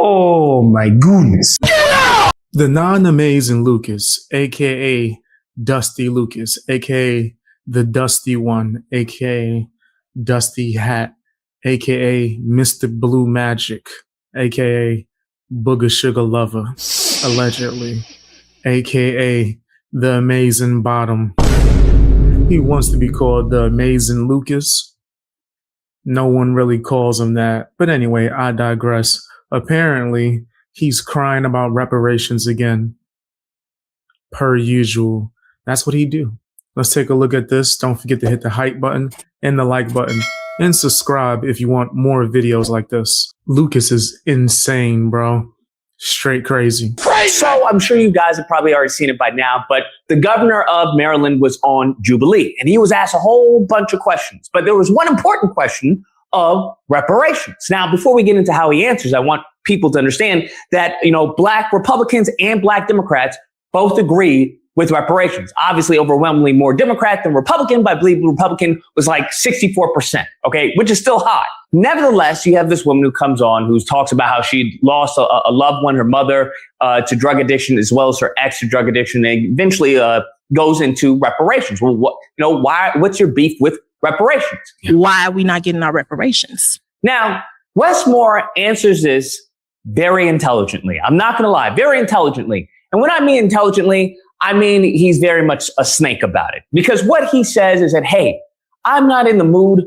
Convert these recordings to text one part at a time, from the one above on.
Oh my goodness. The non-amazing Lucas, aka Dusty Lucas, aka the Dusty One, aka Dusty Hat, aka Mr. Blue Magic, aka Booger Sugar Lover, allegedly, aka the Amazing Bottom. He wants to be called the Amazing Lucas. No one really calls him that. But anyway, I digress. Apparently, he's crying about reparations again. Per usual. That's what he do. Let's take a look at this. Don't forget to hit the hype button and the like button and subscribe if you want more videos like this. Lucas is insane, bro. Straight crazy. So I'm sure you guys have probably already seen it by now, but the governor of Maryland was on Jubilee and he was asked a whole bunch of questions. But there was one important question of reparations. Now, before we get into how he answers, I want people to understand that, Black Republicans and Black Democrats both agree with reparations. Obviously, overwhelmingly more Democrat than Republican, but I believe Republican was like 64%, okay, which is still high. Nevertheless, you have this woman who comes on who talks about how she lost a loved one, her mother, to drug addiction, as well as her ex to drug addiction, and eventually goes into reparations. Well, what's your beef with reparations? Why are we not getting our reparations? Now, Westmore answers this very intelligently. I'm not going to lie, very intelligently. And when I mean intelligently, I mean he's very much a snake about it. Because what he says is that, hey, I'm not in the mood,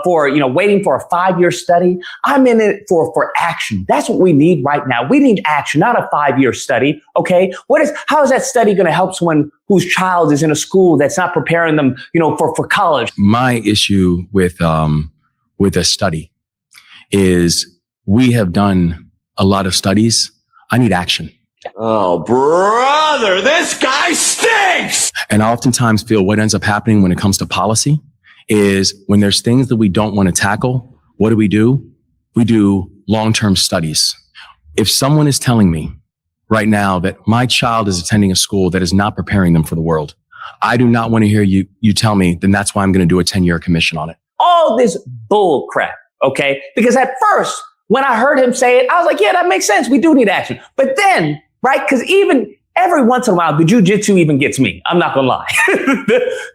for waiting for a 5-year study. I'm in it for action. That's what we need right now. We need action, not a 5-year study. Okay. How is that study going to help someone whose child is in a school that's not preparing them, for college? My issue with a study is we have done a lot of studies. I need action. Oh, brother, this guy stinks! And I oftentimes feel what ends up happening when it comes to policy is when there's things that we don't want to tackle, what do? We do long-term studies. If someone is telling me right now that my child is attending a school that is not preparing them for the world, I do not want to hear you tell me, then that's why I'm going to do a 10-year commission on it. All this bull crap, okay? Because at first, when I heard him say it, I was like, yeah, that makes sense. We do need action. But then, right? Because even every once in a while, the jujitsu even gets me. I'm not going to lie.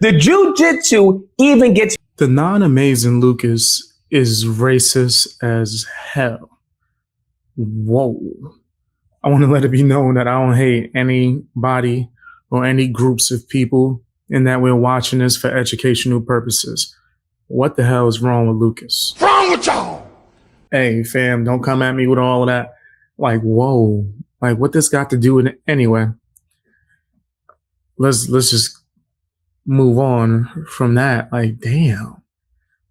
the jujitsu even gets me. The non-amazing Lucas is racist as hell. Whoa. I want to let it be known that I don't hate anybody or any groups of people and that we're watching this for educational purposes. What the hell is wrong with Lucas? Wrong with y'all? Hey, fam, don't come at me with all of that. Like, whoa. Like, what this got to do with it? Anyway, let's just move on from that. Like, damn, a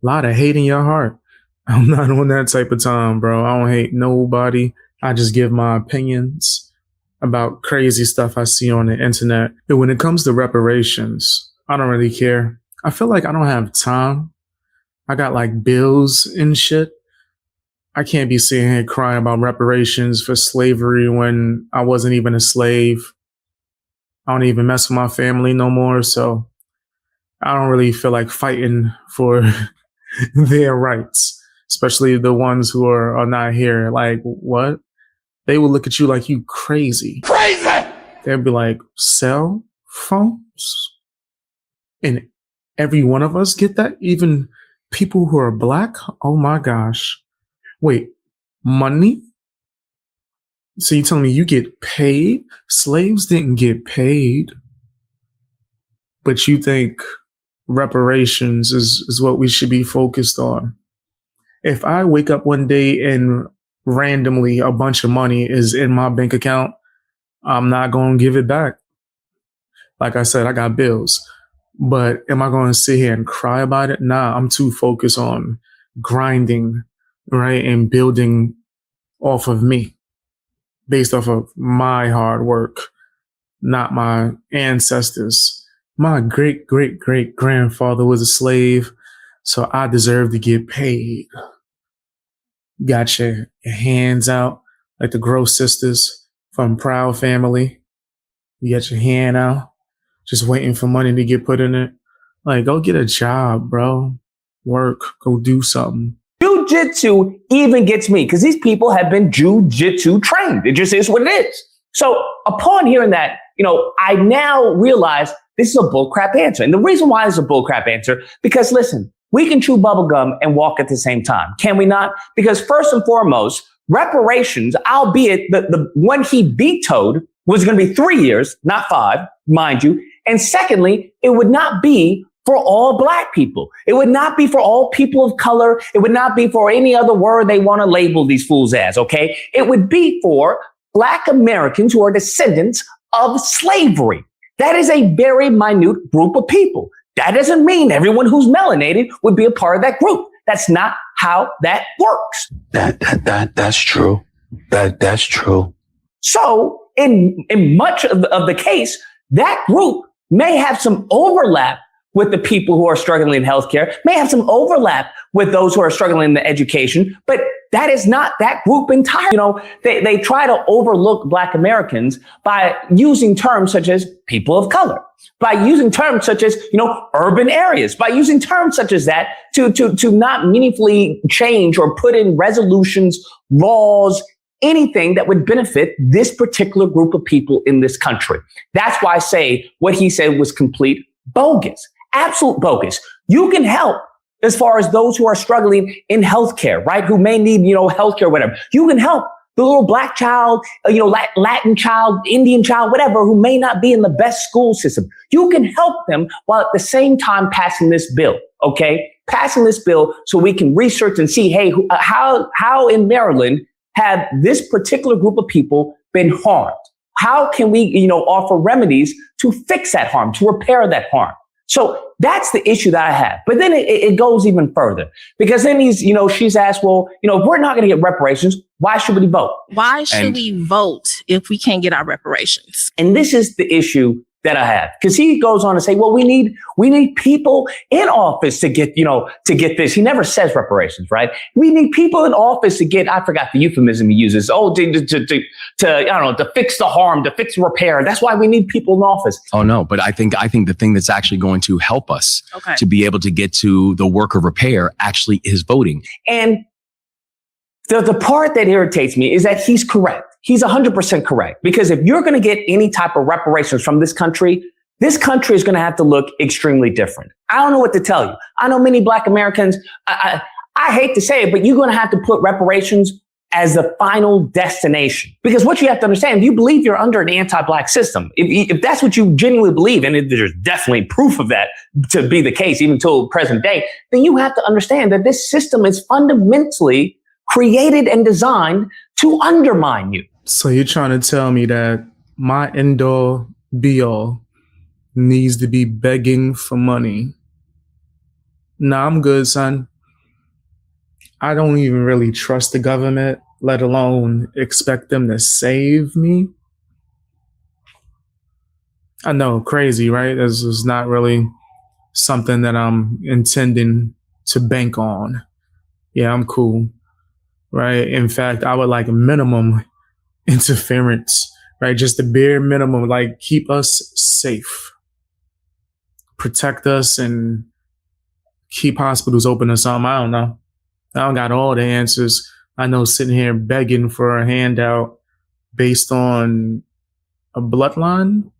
lot of hate in your heart. I'm not on that type of time, bro. I don't hate nobody. I just give my opinions about crazy stuff I see on the internet. And when it comes to reparations, I don't really care. I feel like I don't have time. I got like bills and shit. I can't be sitting here crying about reparations for slavery when I wasn't even a slave. I don't even mess with my family no more. So I don't really feel like fighting for their rights, especially the ones who are not here. Like, what? They will look at you like you crazy. Crazy! They'll be like, cell phones? And every one of us get that? Even people who are black? Oh my gosh. Wait, money? So you telling me you get paid? Slaves didn't get paid. But you think reparations is what we should be focused on. If I wake up one day and randomly a bunch of money is in my bank account, I'm not going to give it back. Like I said, I got bills. But am I going to sit here and cry about it? Nah, I'm too focused on grinding, right, and building off of me, based off of my hard work, not my ancestors. My great-great-great-grandfather was a slave, so I deserve to get paid. Got your hands out like the Gross Sisters from Proud Family. You got your hand out, just waiting for money to get put in it. Like, go get a job, bro. Work, go do something. Jiu-jitsu even gets me because these people have been jiu-jitsu trained. It just is what it is. So upon hearing that, I now realize this is a bullcrap answer. And the reason why it's a bullcrap answer, because listen, we can chew bubblegum and walk at the same time. Can we not? Because first and foremost, reparations, albeit the one he vetoed was going to be 3 years, not 5, mind you. And secondly, it would not be for all black people. It would not be for all people of color. It would not be for any other word they want to label these fools as, okay? It would be for black Americans who are descendants of slavery. That is a very minute group of people. That doesn't mean everyone who's melanated would be a part of that group. That's not how that works. That's true. That's true. So in much of the case, that group may have some overlap with the people who are struggling in healthcare, may have some overlap with those who are struggling in the education, but that is not that group entirely. They try to overlook black Americans by using terms such as people of color, by using terms such as, urban areas, by using terms such as that to not meaningfully change or put in resolutions, laws, anything that would benefit this particular group of people in this country. That's why I say what he said was complete bogus. Absolute bogus. You can help as far as those who are struggling in healthcare, right? Who may need, healthcare, whatever. You can help the little black child, Latin child, Indian child, whatever, who may not be in the best school system. You can help them while at the same time passing this bill, okay? Passing this bill so we can research and see, hey, how in Maryland have this particular group of people been harmed? How can we, offer remedies to fix that harm, to repair that harm? So that's the issue that I have. But then it goes even further because then she's asked, well, if we're not going to get reparations, why should we vote? Why should we vote if we can't get our reparations? And this is the issue that I have because he goes on to say, well, we need people in office to get, to get this. He never says reparations, right? We need people in office to get, I forgot the euphemism he uses. Oh, to fix the harm, to fix repair. That's why we need people in office. Oh no, but I think the thing that's actually going to help us to be able to get to the work of repair actually is voting. And the part that irritates me is that he's correct. He's 100% correct. Because if you're going to get any type of reparations from this country is going to have to look extremely different. I don't know what to tell you. I know many black Americans, I hate to say it, but you're going to have to put reparations as the final destination. Because what you have to understand, if you believe you're under an anti-black system, if that's what you genuinely believe, and there's definitely proof of that to be the case, even till present day, then you have to understand that this system is fundamentally created and designed to undermine you. So you're trying to tell me that my end-all be-all needs to be begging for money? Nah, I'm good, son. I don't even really trust the government, let alone expect them to save me. I know, crazy, right? This is not really something that I'm intending to bank on. Yeah, I'm cool, right? In fact, I would like minimum interference, right? Just the bare minimum, like keep us safe, protect us, and keep hospitals open or something. I don't know. I don't got all the answers. I know sitting here begging for a handout based on a bloodline,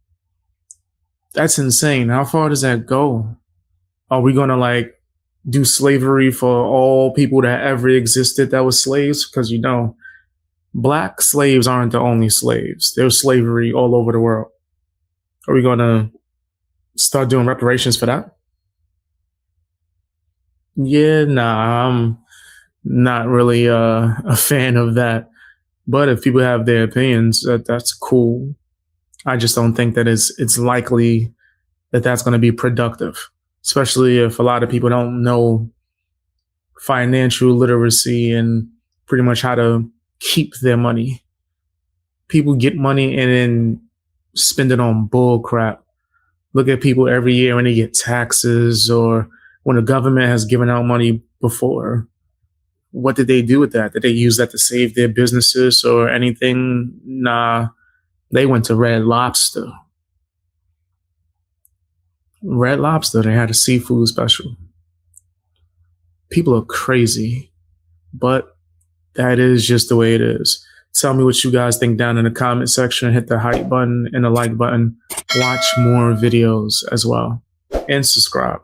that's insane. How far does that go? Are we going to like do slavery for all people that ever existed that was slaves? Because, black slaves aren't the only slaves. There's slavery all over the world. Are we going to start doing reparations for that? Yeah, nah, I'm not really a fan of that. But if people have their opinions, that's cool. I just don't think that it's likely that that's going to be productive, especially if a lot of people don't know financial literacy and pretty much how to keep their money. People get money and then spend it on bull crap. Look at people every year when they get taxes or when the government has given out money before. What did they do with that? Did they use that to save their businesses or anything? Nah, they went to Red Lobster. Red Lobster, they had a seafood special. People are crazy. but that is just the way it is. Tell me what you guys think down in the comment section. Hit the hype button and the like button. Watch more videos as well. And subscribe.